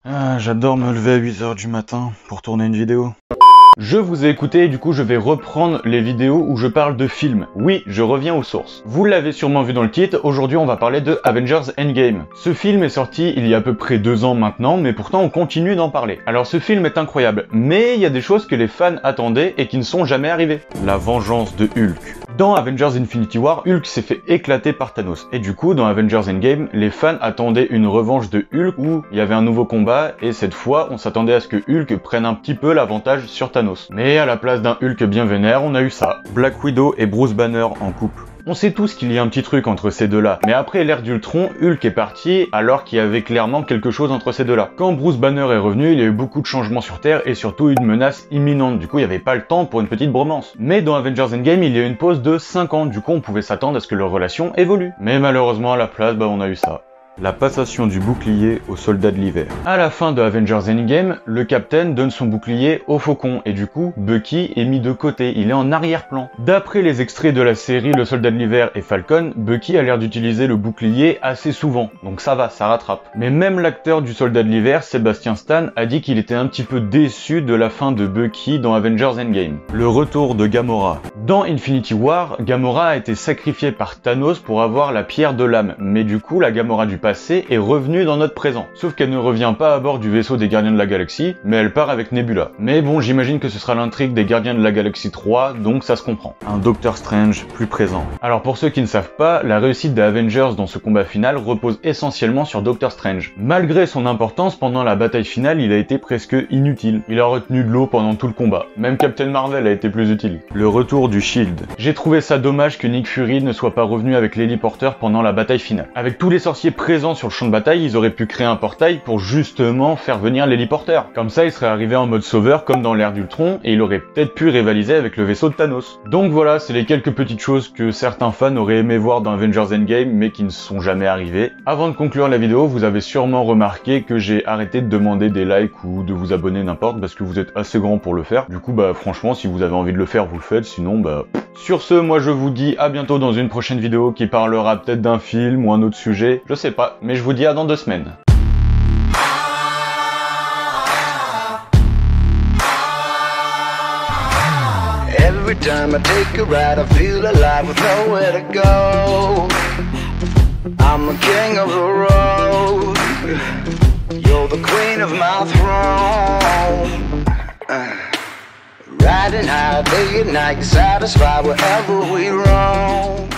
Ah, j'adore me lever à 8 h du matin pour tourner une vidéo. Je vous ai écouté et du coup je vais reprendre les vidéos où je parle de films. Oui, je reviens aux sources. Vous l'avez sûrement vu dans le titre, aujourd'hui on va parler de Avengers Endgame. Ce film est sorti il y a à peu près 2 ans maintenant, mais pourtant on continue d'en parler. Alors ce film est incroyable, mais il y a des choses que les fans attendaient et qui ne sont jamais arrivées. La vengeance de Hulk. Dans Avengers Infinity War, Hulk s'est fait éclater par Thanos. Et du coup, dans Avengers Endgame, les fans attendaient une revanche de Hulk où il y avait un nouveau combat et cette fois, on s'attendait à ce que Hulk prenne un petit peu l'avantage sur Thanos. Mais à la place d'un Hulk bien vénère, on a eu ça. Black Widow et Bruce Banner en couple. On sait tous qu'il y a un petit truc entre ces deux-là, mais après l'ère d'Ultron, Hulk est parti alors qu'il y avait clairement quelque chose entre ces deux-là. Quand Bruce Banner est revenu, il y a eu beaucoup de changements sur Terre et surtout une menace imminente, du coup il n'y avait pas le temps pour une petite bromance. Mais dans Avengers Endgame, il y a eu une pause de 5 ans, du coup on pouvait s'attendre à ce que leur relation évolue. Mais malheureusement à la place, on a eu ça. La passation du bouclier aux soldats de l'hiver. À la fin de Avengers Endgame, le Captain donne son bouclier au Faucon et du coup, Bucky est mis de côté, il est en arrière-plan. D'après les extraits de la série Le Soldat de l'hiver et Falcon, Bucky a l'air d'utiliser le bouclier assez souvent, donc ça va, ça rattrape. Mais même l'acteur du Soldat de l'hiver, Sebastian Stan, a dit qu'il était un petit peu déçu de la fin de Bucky dans Avengers Endgame. Le retour de Gamora. Dans Infinity War, Gamora a été sacrifiée par Thanos pour avoir la pierre de l'âme, mais du coup, la Gamora du passé est revenue dans notre présent. Sauf qu'elle ne revient pas à bord du vaisseau des Gardiens de la Galaxie, mais elle part avec Nebula. Mais bon, j'imagine que ce sera l'intrigue des Gardiens de la Galaxie 3, donc ça se comprend. Un Doctor Strange plus présent. Alors pour ceux qui ne savent pas, la réussite des Avengers dans ce combat final repose essentiellement sur Doctor Strange. Malgré son importance, pendant la bataille finale, il a été presque inutile. Il a retenu de l'eau pendant tout le combat. Même Captain Marvel a été plus utile. Le retour du Shield. J'ai trouvé ça dommage que Nick Fury ne soit pas revenu avec l'héliporteur pendant la bataille finale. Avec tous les sorciers présents sur le champ de bataille, ils auraient pu créer un portail pour justement faire venir l'héliporteur. Comme ça, il serait arrivé en mode sauveur comme dans l'ère d'Ultron et il aurait peut-être pu rivaliser avec le vaisseau de Thanos. Donc voilà, c'est les quelques petites choses que certains fans auraient aimé voir dans Avengers Endgame mais qui ne sont jamais arrivées. Avant de conclure la vidéo, vous avez sûrement remarqué que j'ai arrêté de demander des likes ou de vous abonner n'importe parce que vous êtes assez grand pour le faire. Du coup, franchement, si vous avez envie de le faire, vous le faites, sinon Sur ce, moi je vous dis à bientôt dans une prochaine vidéo qui parlera peut-être d'un film ou un autre sujet, je sais pas, mais je vous dis à dans 2 semaines. Every time I take a ride, I feel alive with nowhere to go. I'm the king of the road. You're the queen of my throne. Riding high day and night, satisfied wherever we roam.